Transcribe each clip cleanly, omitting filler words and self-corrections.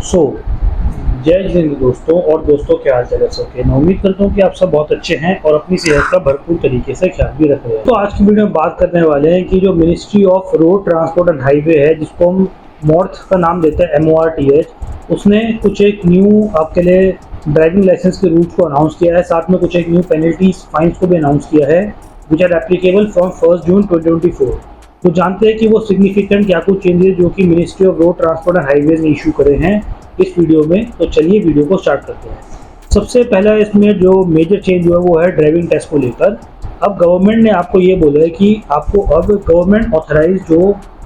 सो जय हिंद दोस्तों और दोस्तों, क्या हाल चाल है सबके। मैं उम्मीद करता हूँ कि आप सब बहुत अच्छे हैं और अपनी सेहत का भरपूर तरीके से ख्याल भी रख रहे हैं। तो आज की वीडियो में बात करने वाले हैं कि जो ministry of road transport and highway है, जिसको हम मॉर्थ का नाम देते हैं MORTH, उसने कुछ एक न्यू आपके लिए ड्राइविंग लाइसेंस के रूल्स को अनाउंस किया है। साथ में कुछ एक न्यू पेनल्टीज फाइन्स को भी अनाउंस किया है, विच आर एप्लीकेबल फ्रॉम 1 जून 2024। तो जानते हैं कि वो सिग्निफिकेंट क्या कुछ चेंजेस जो कि ministry of road transport and highways ने इशू करे हैं इस वीडियो में। तो चलिए वीडियो को स्टार्ट करते हैं। सबसे पहला इसमें जो मेजर चेंज हुआ है वो है ड्राइविंग टेस्ट को लेकर। अब गवर्नमेंट ने आपको ये बोला है कि आपको अब गवर्नमेंट ऑथराइज जो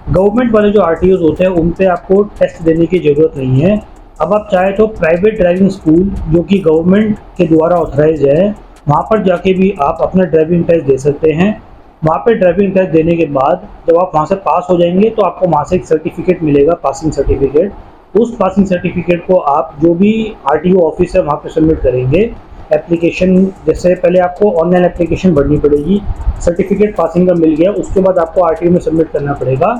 गवर्नमेंट वाले जो RTOs होते हैं उन पे आपको टेस्ट देने की ज़रूरत नहीं है। अब आप चाहे तो प्राइवेट ड्राइविंग स्कूल जो कि गवर्नमेंट के द्वारा ऑथराइज है, वहाँ पर जाके भी आप अपना ड्राइविंग टेस्ट दे सकते हैं। वहाँ पे ड्राइविंग टेस्ट देने के बाद जब आप वहाँ से पास हो जाएंगे तो आपको वहाँ से एक सर्टिफिकेट मिलेगा, पासिंग सर्टिफिकेट। उस पासिंग सर्टिफिकेट को आप जो भी RTO ऑफिस है वहाँ पे सबमिट करेंगे। एप्लीकेशन जैसे पहले आपको ऑनलाइन एप्लीकेशन भरनी पड़ेगी, सर्टिफिकेट पासिंग का मिल गया, उसके बाद आपको RTO में सबमिट करना पड़ेगा।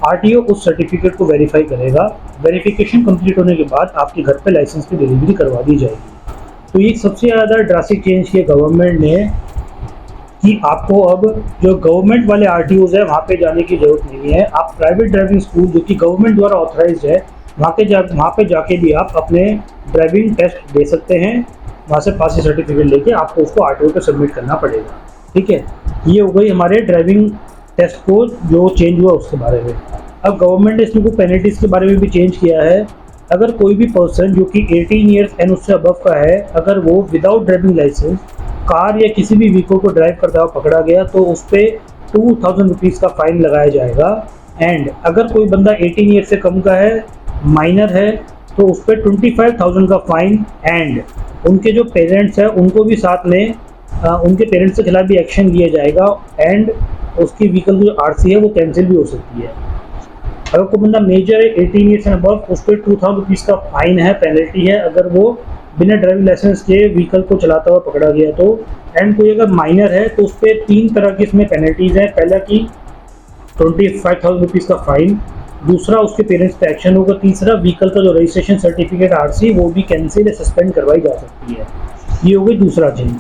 RTO उस सर्टिफिकेट को वेरीफाई करेगा। वेरिफिकेशन कंप्लीट होने के बाद आपके घर पे लाइसेंस की डिलीवरी करवा दी जाएगी। तो ये सबसे ज़्यादा ड्रास्टिक चेंज किया गवर्नमेंट ने कि आपको अब जो गवर्नमेंट वाले RTOs है वहाँ पे जाने की ज़रूरत नहीं है। आप प्राइवेट ड्राइविंग स्कूल जो कि गवर्नमेंट द्वारा ऑथराइज है वहाँ पे जाके भी आप अपने ड्राइविंग टेस्ट दे सकते हैं। वहाँ से पासिंग सर्टिफिकेट लेके आपको उसको RTO पे सबमिट करना पड़ेगा। ठीक है, ये हो गई हमारे ड्राइविंग टेस्ट को जो चेंज हुआ उसके बारे में। अब गवर्नमेंट ने इसमें कुछ पेनल्टीज़ के बारे में भी चेंज किया है। अगर कोई भी पर्सन जो कि 18 ईयर्स एंड उससे अबव का है, अगर वो विदाउट ड्राइविंग लाइसेंस कार या किसी भी व्हीकल को ड्राइव करता हुआ पकड़ा गया तो उस पर 2000 रुपीज़ का फाइन लगाया जाएगा। एंड अगर कोई बंदा 18 ईयर से कम का है, माइनर है, तो उस पर 25,000 का फाइन। एंड उनके जो पेरेंट्स हैं उनको भी साथ में उनके पेरेंट्स के खिलाफ भी एक्शन लिया जाएगा। एंड उसकी व्हीकल की जो RC है वो कैंसिल भी हो सकती है। अगर कोई बंदा मेजर है 18 ईयर्स एंड अबव, उस पर 2000 रुपीज़ का फाइन है, पेनल्टी है अगर वो बिना ड्राइविंग लाइसेंस के व्हीकल को चलाता हुआ पकड़ा गया तो। एंड कोई अगर माइनर है तो उस पर 3 तरह की इसमें पेनल्टीज़ हैं। पहला कि 25,000 रुपीज़ का फाइन, दूसरा उसके पेरेंट्स पे एक्शन होगा, तीसरा व्हीकल का जो रजिस्ट्रेशन सर्टिफिकेट RC वो भी कैंसिल या सस्पेंड करवाई जा सकती है। ये हो गई दूसरा चेंज।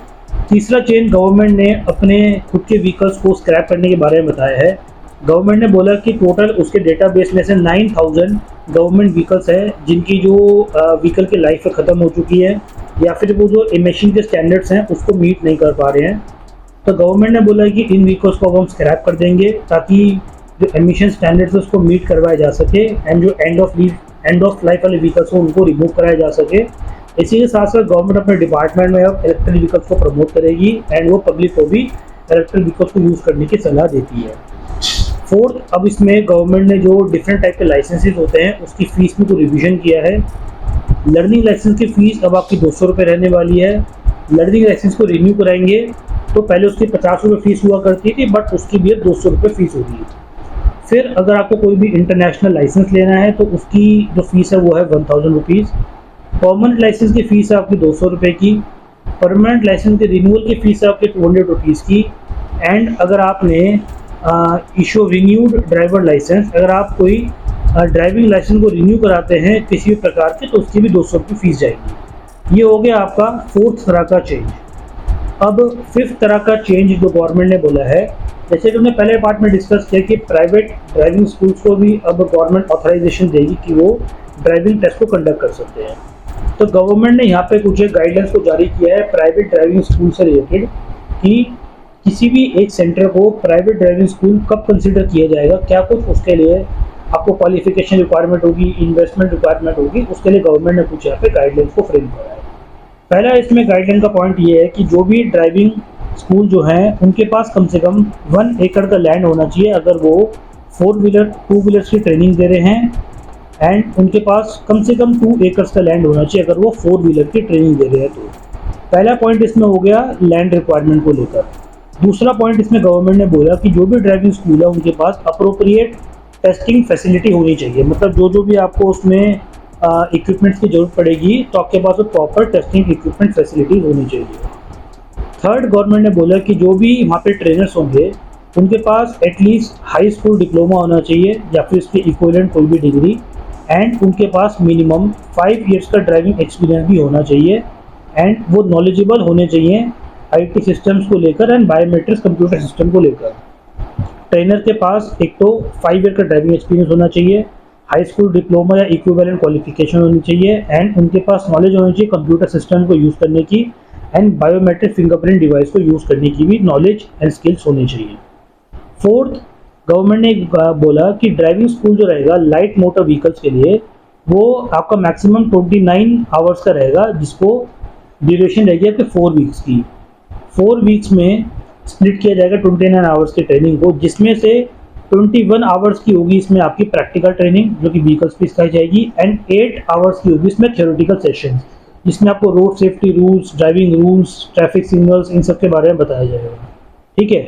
तीसरा चेंज गवर्नमेंट ने अपने खुद के व्हीकल्स को स्क्रैप करने के बारे में बताया है। गवर्नमेंट ने बोला कि टोटल उसके डेटाबेस में से 9000 गवर्नमेंट व्हीकल्स हैं जिनकी जो व्हीकल की लाइफ ख़त्म हो चुकी है या फिर वो जो एमिशन के स्टैंडर्ड्स हैं उसको मीट नहीं कर पा रहे हैं। तो गवर्नमेंट ने बोला कि इन व्हीकल्स को अब हम स्क्रैप कर देंगे ताकि जो एमिशन स्टैंडर्ड्स है उसको मीट करवाया जा सके। एंड जो एंड ऑफ लाइफ वाले व्हीकल्स हो उनको रिमूव कराया जा सके। इसी के साथ साथ गवर्नमेंट अपने डिपार्टमेंट में अब इलेक्ट्रिक व्हीकल्स को प्रमोट करेगी एंड वो पब्लिक को भी इलेक्ट्रिक व्हीकल्स को यूज़ करने की सलाह देती है। फोर्थ, अब इसमें गवर्नमेंट ने जो डिफरेंट टाइप के लाइसेंसेज होते हैं उसकी फ़ीस में तो रिविज़न किया है। लर्निंग लाइसेंस की फ़ीस अब आपकी 200 रुपये रहने वाली है। लर्निंग लाइसेंस को रिन्यू कराएंगे तो पहले उसकी 50 रुपये फ़ीस हुआ करती थी, बट उसकी भी अब 200 रुपये फ़ीस होगी। फिर अगर आपको कोई भी इंटरनेशनल लाइसेंस लेना है तो उसकी जो फ़ीस है वो है 1000 रुपीज़। परमानेंट लाइसेंस की फ़ीस है आपकी 200 रुपये की। परमानेंट लाइसेंस के रिन्यूअल की फ़ीस है आपकी 200 रुपीज़ की। एंड अगर आपने इशू रिन्यूड ड्राइवर लाइसेंस, अगर आप कोई ड्राइविंग लाइसेंस को रिन्यू कराते हैं किसी भी प्रकार के तो उसकी भी 200 रुपये फ़ीस जाएगी। ये हो गया आपका फोर्थ तरह का चेंज। अब फिफ्थ तरह का चेंज जो गवर्नमेंट ने बोला है, जैसे कि हमने पहले पार्ट में डिस्कस किया कि प्राइवेट ड्राइविंग स्कूल्स को भी अब गवर्नमेंट ऑथराइजेशन देगी कि वो ड्राइविंग टेस्ट को कंडक्ट कर सकते हैं। तो गवर्नमेंट ने यहाँ पे कुछ गाइडलाइंस को जारी किया है प्राइवेट ड्राइविंग स्कूल से रिलेटेड कि किसी भी एक सेंटर को प्राइवेट ड्राइविंग स्कूल कब कंसिडर किया जाएगा, क्या कुछ उसके लिए आपको क्वालिफिकेशन रिक्वायरमेंट होगी, इन्वेस्टमेंट रिक्वायरमेंट होगी, उसके लिए गवर्नमेंट ने कुछ यहाँ पे गाइडलाइंस को फ्रेम करा है। पहला इसमें गाइडलाइन का पॉइंट ये है कि जो भी ड्राइविंग स्कूल जो हैं उनके पास कम से कम 1 एकड़ का लैंड होना चाहिए अगर वो 4 व्हीलर 2 व्हीलर्स की ट्रेनिंग दे रहे हैं। एंड उनके पास कम से कम 2 एकर्स का लैंड होना चाहिए अगर वो 4 व्हीलर की ट्रेनिंग दे रहे हैं। तो पहला पॉइंट इसमें हो गया लैंड रिक्वायरमेंट को लेकर। दूसरा पॉइंट इसमें गवर्नमेंट ने बोला कि जो भी ड्राइविंग स्कूल है उनके पास अप्रोप्रिएट टेस्टिंग फैसिलिटी होनी चाहिए। मतलब जो भी आपको उसमें इक्विपमेंट्स की ज़रूरत पड़ेगी तो आपके पास वो प्रॉपर टेस्टिंग इक्विपमेंट फैसिलिटीज़ होनी चाहिए। थर्ड, गवर्नमेंट ने बोला कि जो भी वहाँ पे ट्रेनर्स होंगे उनके पास एटलीस्ट हाई स्कूल डिप्लोमा होना चाहिए या फिर उसके इक्विवेलेंट कोई भी डिग्री। एंड उनके पास मिनिमम 5 इयर्स का ड्राइविंग एक्सपीरियंस भी होना चाहिए एंड वो नॉलेजेबल होने चाहिए आईटी सिस्टम्स को लेकर एंड बायोमेट्रिक्स कंप्यूटर सिस्टम को लेकर। ट्रेनर के पास एक तो 5 ईयर का ड्राइविंग एक्सपीरियंस होना चाहिए, हाई स्कूल डिप्लोमा या इक्विवेलेंट क्वालिफिकेशन होनी चाहिए एंड उनके पास नॉलेज होनी चाहिए कंप्यूटर सिस्टम को यूज़ करने की एंड बायोमेट्रिक फिंगरप्रिंट डिवाइस को यूज़ करने की भी नॉलेज एंड स्किल्स होनी चाहिए। फोर्थ, गवर्नमेंट ने बोला कि ड्राइविंग स्कूल जो रहेगा लाइट मोटर व्हीकल्स के लिए वो आपका मैक्सिमम 29 आवर्स का रहेगा, जिसको ड्यूरेशन रहेगी आपके 4 वीक्स की। 4 वीक्स में स्प्लिट किया जाएगा 29 आवर्स की ट्रेनिंग को, जिसमें से 21 आवर्स की होगी इसमें आपकी प्रैक्टिकल ट्रेनिंग जो कि व्हीकल्स पे सिखाई जाएगी एंड 8 आवर्स की होगी इसमें थ्योरेटिकल सेशन, जिसमें आपको road safety rules, driving rules, traffic signals, इन सब के बारे में बताया जाएगा। ठीक है।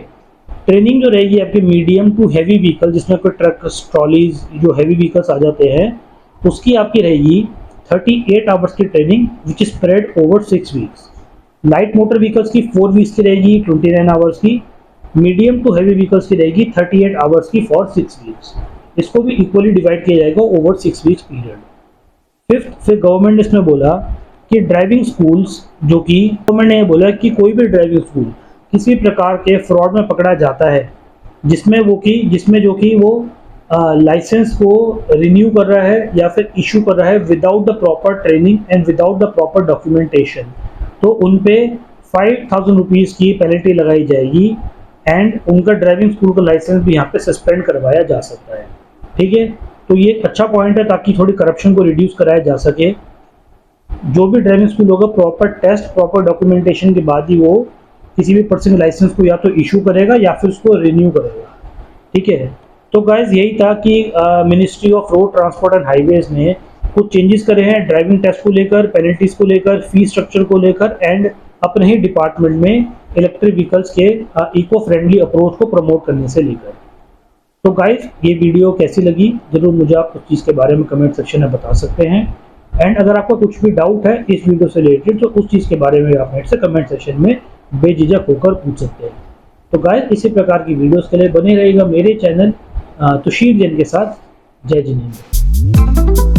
ट्रेनिंग जो रहेगी आपके मीडियम टू हैवी व्हीकल, जिसमें कोई ट्रक, ट्रॉलीज, जो हैवी व्हीकल्स आ जाते हैं, उसकी आपकी रहेगी 38 आवर्स की training which is spread over 6 weeks. Light motor vehicles की 4 वीक्स की रहेगी 29 आवर्स की, मीडियम टू हैवी व्हीकल्स की रहेगी 38 आवर्स की फॉर 6 वीक्स। इसको भी इक्वली डिवाइड किया जाएगा ओवर 6 वीक्स पीरियड। फिफ्थ, फिर गवर्नमेंट ने इसमें बोला कि ड्राइविंग स्कूल्स, जो कि गवर्नमेंट ने बोला कि कोई भी ड्राइविंग स्कूल किसी प्रकार के फ्रॉड में पकड़ा जाता है जिसमें जो कि वो लाइसेंस को रिन्यू कर रहा है या फिर इशू कर रहा है without the proper training and without the proper documentation, तो उन पे 5,000 रुपीज़ की पेनल्टी लगाई जाएगी एंड उनका ड्राइविंग स्कूल का लाइसेंस भी यहाँ पे सस्पेंड करवाया जा सकता है। ठीक है, तो ये एक अच्छा पॉइंट है ताकि थोड़ी करप्शन को रिड्यूस कराया जा सके। जो भी ड्राइविंग स्कूल होगा प्रॉपर टेस्ट, प्रॉपर डॉक्यूमेंटेशन के बाद ही वो किसी भी पर्सन के लाइसेंस को या तो इशू करेगा या फिर उसको रिन्यू करेगा। ठीक है, तो गाइज यही था कि ministry of road transport and highways ने कुछ चेंजेस करे हैं ड्राइविंग टेस्ट को लेकर, पेनल्टीज को लेकर, फीस स्ट्रक्चर को लेकर एंड अपने ही डिपार्टमेंट में इलेक्ट्रिक व्हीकल्स के इको फ्रेंडली अप्रोच को प्रमोट करने से लेकर। तो गाइज ये वीडियो कैसी लगी जरूर मुझे आप उस चीज़ के बारे में कमेंट सेक्शन में बता सकते हैं एंड अगर आपका कुछ भी डाउट है इस वीडियो से रिलेटेड तो उस चीज़ के बारे में आप मेरे से कमेंट सेक्शन में बेझिझक होकर पूछ सकते हैं। तो गाइस इसी प्रकार की वीडियोस के लिए बने रहेगा मेरे चैनल तुषीर जैन के साथ। जय जिनेंद्र।